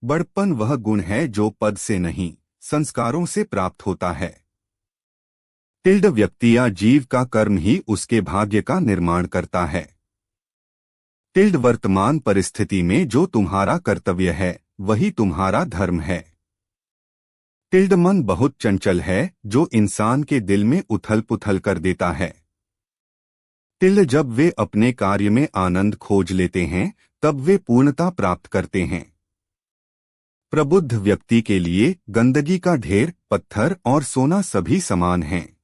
बड़पन वह गुण है जो पद से नहीं, संस्कारों से प्राप्त होता है। टिल्ड व्यक्ति या जीव का कर्म ही उसके भाग्य का निर्माण करता है। टिल्ड वर्तमान परिस्थिति में जो तुम्हारा कर्तव्य है वही तुम्हारा धर्म है। टिल्ड मन बहुत चंचल है जो इंसान के दिल में उथल पुथल कर देता है। टिल्ड जब वे अपने कार्य में आनंद खोज लेते हैं तब वे पूर्णता प्राप्त करते हैं। प्रबुद्ध व्यक्ति के लिए गंदगी का ढेर, पत्थर और सोना सभी समान हैं।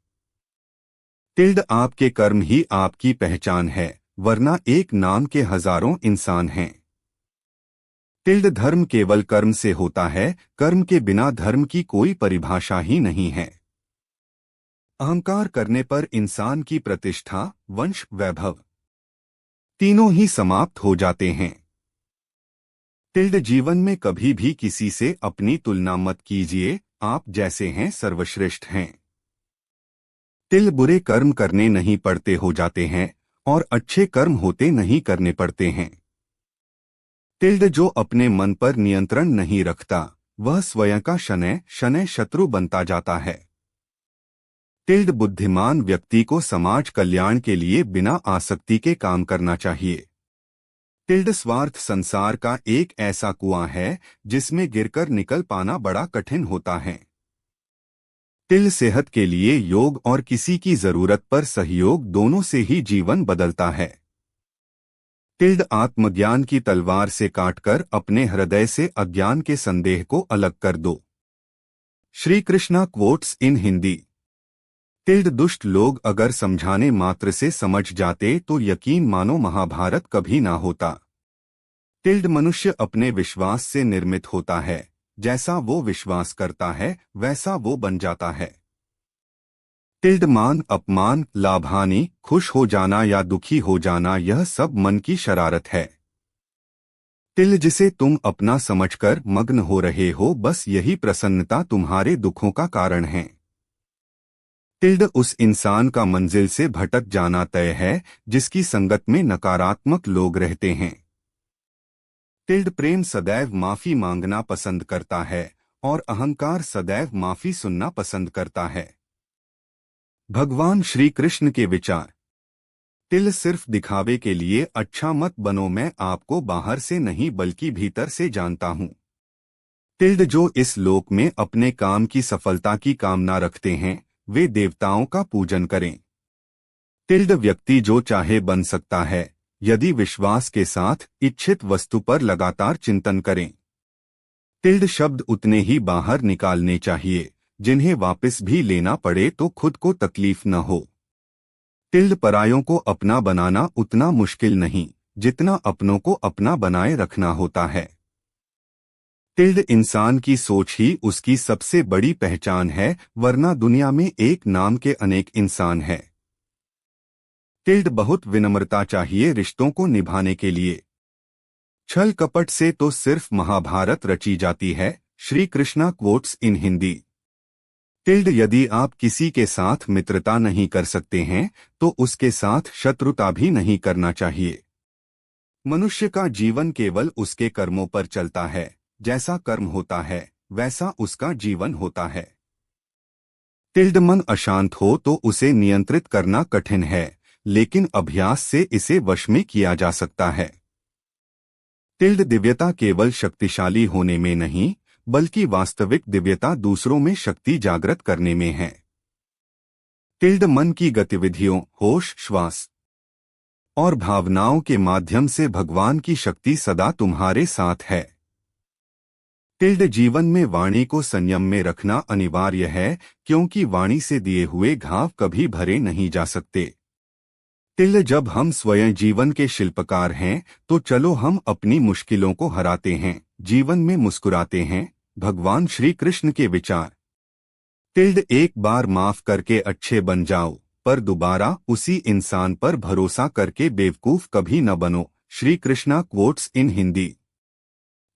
टिल्ड आपके कर्म ही आपकी पहचान है, वरना एक नाम के हजारों इंसान हैं। टिल्ड धर्म केवल कर्म से होता है, कर्म के बिना धर्म की कोई परिभाषा ही नहीं है। अहंकार करने पर इंसान की प्रतिष्ठा, वंश, वैभव तीनों ही समाप्त हो जाते हैं। टिल्ड जीवन में कभी भी किसी से अपनी तुलना मत कीजिए, आप जैसे हैं सर्वश्रेष्ठ हैं। टिल्ड बुरे कर्म करने नहीं पड़ते हो जाते हैं और अच्छे कर्म होते नहीं करने पड़ते हैं। टिल्ड जो अपने मन पर नियंत्रण नहीं रखता वह स्वयं का शनैः शनैः शत्रु बनता जाता है। टिल्ड बुद्धिमान व्यक्ति को समाज कल्याण के लिए बिना आसक्ति के काम करना चाहिए। टिल्ड स्वार्थ संसार का एक ऐसा कुआं है जिसमें गिरकर निकल पाना बड़ा कठिन होता है। टिल्ड सेहत के लिए योग और किसी की जरूरत पर सहयोग दोनों से ही जीवन बदलता है। टिल्ड आत्मज्ञान की तलवार से काटकर अपने हृदय से अज्ञान के संदेह को अलग कर दो। श्री कृष्णा क्वोट्स इन हिंदी। टिल्ड दुष्ट लोग अगर समझाने मात्र से समझ जाते तो यकीन मानो महाभारत कभी ना होता। टिल्ड मनुष्य अपने विश्वास से निर्मित होता है, जैसा वो विश्वास करता है वैसा वो बन जाता है। टिल्ड मान अपमान, लाभ-हानि, खुश हो जाना या दुखी हो जाना यह सब मन की शरारत है। टिल्ड जिसे तुम अपना समझकर मग्न हो रहे हो बस यही प्रसन्नता तुम्हारे दुखों का कारण है। टिल्ड उस इंसान का मंजिल से भटक जाना तय है जिसकी संगत में नकारात्मक लोग रहते हैं। टिल्ड प्रेम सदैव माफी मांगना पसंद करता है और अहंकार सदैव माफी सुनना पसंद करता है। भगवान श्री कृष्ण के विचार। टिल्ड सिर्फ दिखावे के लिए अच्छा मत बनो, मैं आपको बाहर से नहीं बल्कि भीतर से जानता हूँ। टिल्ड जो इस लोक में अपने काम की सफलता की कामना रखते हैं वे देवताओं का पूजन करें। टिल्ड व्यक्ति जो चाहे बन सकता है यदि विश्वास के साथ इच्छित वस्तु पर लगातार चिंतन करें। टिल्ड शब्द उतने ही बाहर निकालने चाहिए जिन्हें वापस भी लेना पड़े तो खुद को तकलीफ न हो। टिल्ड परायों को अपना बनाना उतना मुश्किल नहीं जितना अपनों को अपना बनाए रखना होता है। टिल्ड इंसान की सोच ही उसकी सबसे बड़ी पहचान है, वरना दुनिया में एक नाम के अनेक इंसान हैं। टिल्ड बहुत विनम्रता चाहिए रिश्तों को निभाने के लिए। छल कपट से तो सिर्फ महाभारत रची जाती है। श्री कृष्णा क्वोट्स इन हिंदी। टिल्ड यदि आप किसी के साथ मित्रता नहीं कर सकते हैं तो उसके साथ शत्रुता भी नहीं करना चाहिए। मनुष्य का जीवन केवल उसके कर्मों पर चलता है, जैसा कर्म होता है वैसा उसका जीवन होता है। टिल्ड मन अशांत हो तो उसे नियंत्रित करना कठिन है, लेकिन अभ्यास से इसे वश में किया जा सकता है। टिल्ड दिव्यता केवल शक्तिशाली होने में नहीं बल्कि वास्तविक दिव्यता दूसरों में शक्ति जागृत करने में है। टिल्ड मन की गतिविधियों, होश, श्वास और भावनाओं के माध्यम से भगवान की शक्ति सदा तुम्हारे साथ है। टिल्ड जीवन में वाणी को संयम में रखना अनिवार्य है क्योंकि वाणी से दिए हुए घाव कभी भरे नहीं जा सकते। टिल्ड जब हम स्वयं जीवन के शिल्पकार हैं तो चलो हम अपनी मुश्किलों को हराते हैं, जीवन में मुस्कुराते हैं। भगवान श्री कृष्ण के विचार। टिल्ड एक बार माफ करके अच्छे बन जाओ पर दोबारा उसी इंसान पर भरोसा करके बेवकूफ कभी न बनो। श्री कृष्णा क्वोट्स इन हिंदी।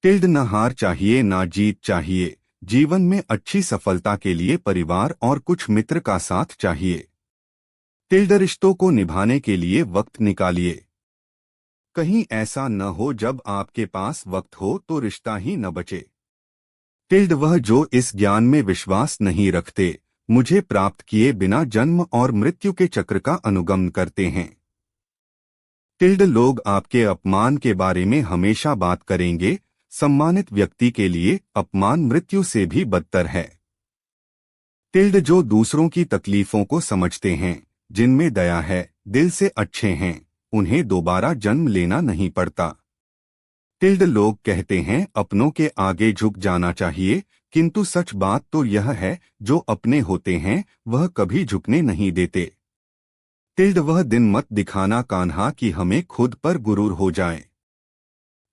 टिल्ड न हार चाहिए ना जीत चाहिए, जीवन में अच्छी सफलता के लिए परिवार और कुछ मित्र का साथ चाहिए। टिल्ड रिश्तों को निभाने के लिए वक्त निकालिए। कहीं ऐसा न हो जब आपके पास वक्त हो तो रिश्ता ही न बचे। टिल्ड वह जो इस ज्ञान में विश्वास नहीं रखते, मुझे प्राप्त किए बिना जन्म और मृत्यु के चक्र का अनुगमन करते हैं। टिल्ड लोग आपके अपमान के बारे में हमेशा बात करेंगे। सम्मानित व्यक्ति के लिए अपमान मृत्यु से भी बदतर है। टिल्ड जो दूसरों की तकलीफों को समझते हैं, जिनमें दया है, दिल से अच्छे हैं, उन्हें दोबारा जन्म लेना नहीं पड़ता। टिल्ड लोग कहते हैं अपनों के आगे झुक जाना चाहिए, किंतु सच बात तो यह है जो अपने होते हैं वह कभी झुकने नहीं देते। टिल्ड वह दिन मत दिखाना कान्हा कि हमें खुद पर गुरूर हो जाए,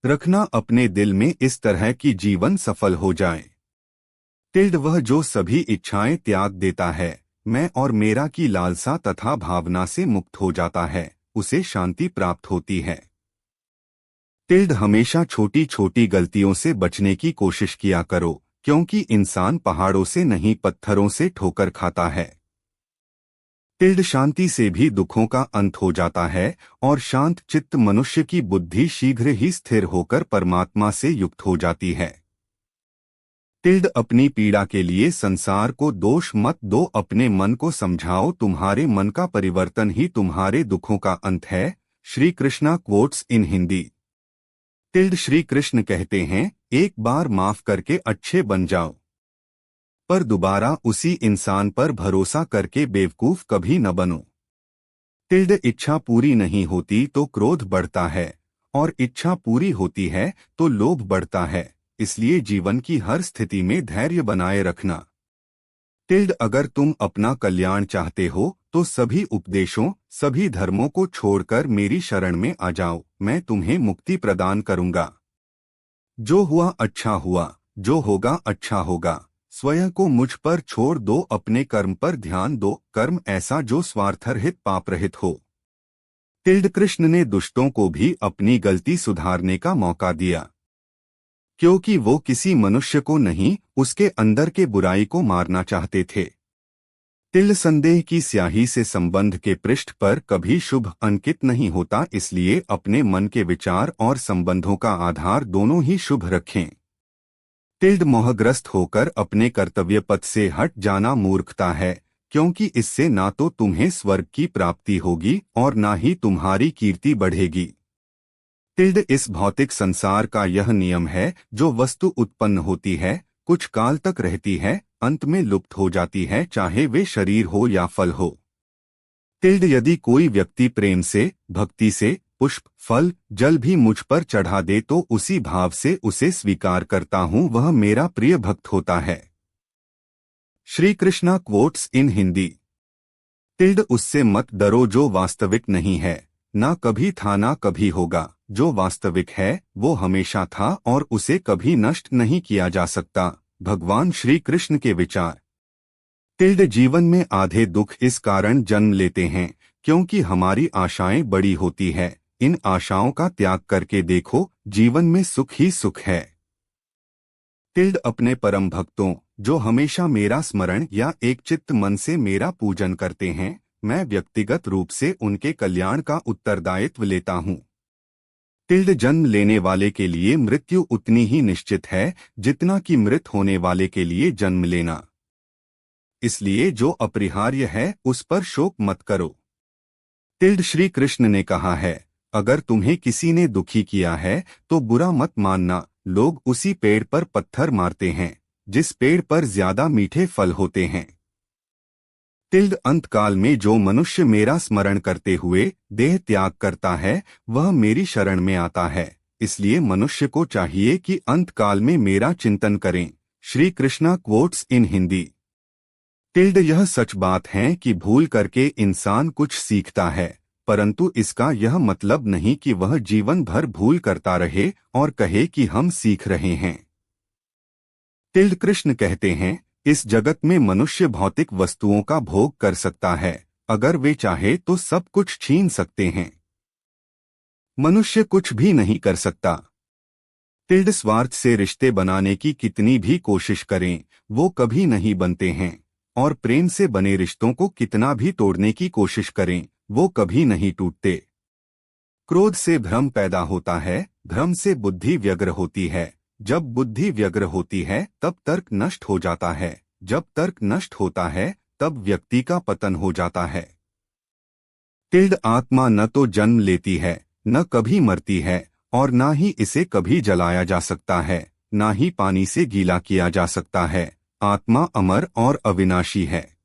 रखना अपने दिल में इस तरह की जीवन सफल हो जाए। टिल्ड वह जो सभी इच्छाएं त्याग देता है, मैं और मेरा की लालसा तथा भावना से मुक्त हो जाता है, उसे शांति प्राप्त होती है। टिल्ड हमेशा छोटी छोटी गलतियों से बचने की कोशिश किया करो, क्योंकि इंसान पहाड़ों से नहीं पत्थरों से ठोकर खाता है। टिल्ड शांति से भी दुखों का अंत हो जाता है और शांत चित्त मनुष्य की बुद्धि शीघ्र ही स्थिर होकर परमात्मा से युक्त हो जाती है। टिल्ड अपनी पीड़ा के लिए संसार को दोष मत दो, अपने मन को समझाओ, तुम्हारे मन का परिवर्तन ही तुम्हारे दुखों का अंत है। श्री कृष्णा क्वोट्स इन हिंदी। टिल्ड श्री कृष्ण कहते हैं, एक बार माफ करके अच्छे बन जाओ, पर दोबारा उसी इंसान पर भरोसा करके बेवकूफ कभी न बनो। टिल्ड इच्छा पूरी नहीं होती तो क्रोध बढ़ता है, और इच्छा पूरी होती है तो लोभ बढ़ता है, इसलिए जीवन की हर स्थिति में धैर्य बनाए रखना। टिल्ड अगर तुम अपना कल्याण चाहते हो तो सभी उपदेशों, सभी धर्मों को छोड़कर मेरी शरण में आ जाओ, मैं तुम्हें मुक्ति प्रदान करूंगा। जो हुआ अच्छा हुआ, जो होगा अच्छा होगा, स्वयं को मुझ पर छोड़ दो, अपने कर्म पर ध्यान दो, कर्म ऐसा जो स्वार्थरहित पापरहित हो। टिल्ड कृष्ण ने दुष्टों को भी अपनी गलती सुधारने का मौका दिया, क्योंकि वो किसी मनुष्य को नहीं, उसके अंदर के बुराई को मारना चाहते थे। टिल्ड संदेह की स्याही से संबंध के पृष्ठ पर कभी शुभ अंकित नहीं होता, इसलिए अपने मन के विचार और संबंधों का आधार दोनों ही शुभ रखें। टिल्ड मोहग्रस्त होकर अपने कर्तव्य पथ से हट जाना मूर्खता है, क्योंकि इससे ना तो तुम्हें स्वर्ग की प्राप्ति होगी और ना ही तुम्हारी कीर्ति बढ़ेगी। टिल्ड इस भौतिक संसार का यह नियम है, जो वस्तु उत्पन्न होती है, कुछ काल तक रहती है, अंत में लुप्त हो जाती है, चाहे वे शरीर हो या फल हो। टिल्ड यदि कोई व्यक्ति प्रेम से, भक्ति से पुष्प, फल, जल भी मुझ पर चढ़ा दे तो उसी भाव से उसे स्वीकार करता हूँ, वह मेरा प्रिय भक्त होता है। श्री कृष्णा क्वोट्स इन हिंदी। टिल्ड उससे मत डरो जो वास्तविक नहीं है, ना कभी था ना कभी होगा, जो वास्तविक है वो हमेशा था और उसे कभी नष्ट नहीं किया जा सकता। भगवान श्री कृष्ण के विचार। टिल्ड जीवन में आधे दुख इस कारण जन्म लेते हैं क्योंकि हमारी आशाएं बड़ी होती है, इन आशाओं का त्याग करके देखो, जीवन में सुख ही सुख है। टिल्ड अपने परम भक्तों, जो हमेशा मेरा स्मरण या एक चित्त मन से मेरा पूजन करते हैं, मैं व्यक्तिगत रूप से उनके कल्याण का उत्तरदायित्व लेता हूँ। टिल्ड जन्म लेने वाले के लिए मृत्यु उतनी ही निश्चित है जितना कि मृत होने वाले के लिए जन्म लेना, इसलिए जो अपरिहार्य है उस पर शोक मत करो। टिल्ड श्री कृष्ण ने कहा है, अगर तुम्हें किसी ने दुखी किया है तो बुरा मत मानना, लोग उसी पेड़ पर पत्थर मारते हैं जिस पेड़ पर ज्यादा मीठे फल होते हैं। टिल्ड अंतकाल में जो मनुष्य मेरा स्मरण करते हुए देह त्याग करता है वह मेरी शरण में आता है, इसलिए मनुष्य को चाहिए कि अंतकाल में मेरा चिंतन करें। श्री कृष्णा क्वोट्स इन हिंदी। टिल्ड यह सच बात है कि भूल करके इंसान कुछ सीखता है, परंतु इसका यह मतलब नहीं कि वह जीवन भर भूल करता रहे और कहे कि हम सीख रहे हैं। टिल्ड कृष्ण कहते हैं, इस जगत में मनुष्य भौतिक वस्तुओं का भोग कर सकता है, अगर वे चाहे तो सब कुछ छीन सकते हैं, मनुष्य कुछ भी नहीं कर सकता। टिल्ड स्वार्थ से रिश्ते बनाने की कितनी भी कोशिश करें वो कभी नहीं बनते हैं, और प्रेम से बने रिश्तों को कितना भी तोड़ने की कोशिश करें वो कभी नहीं टूटते। क्रोध से भ्रम पैदा होता है, भ्रम से बुद्धि व्यग्र होती है, जब बुद्धि व्यग्र होती है तब तर्क नष्ट हो जाता है, जब तर्क नष्ट होता है तब व्यक्ति का पतन हो जाता है। आत्मा न तो जन्म लेती है, न कभी मरती है, और न ही इसे कभी जलाया जा सकता है, न ही पानी से गीला किया जा सकता है। आत्मा अमर और अविनाशी है।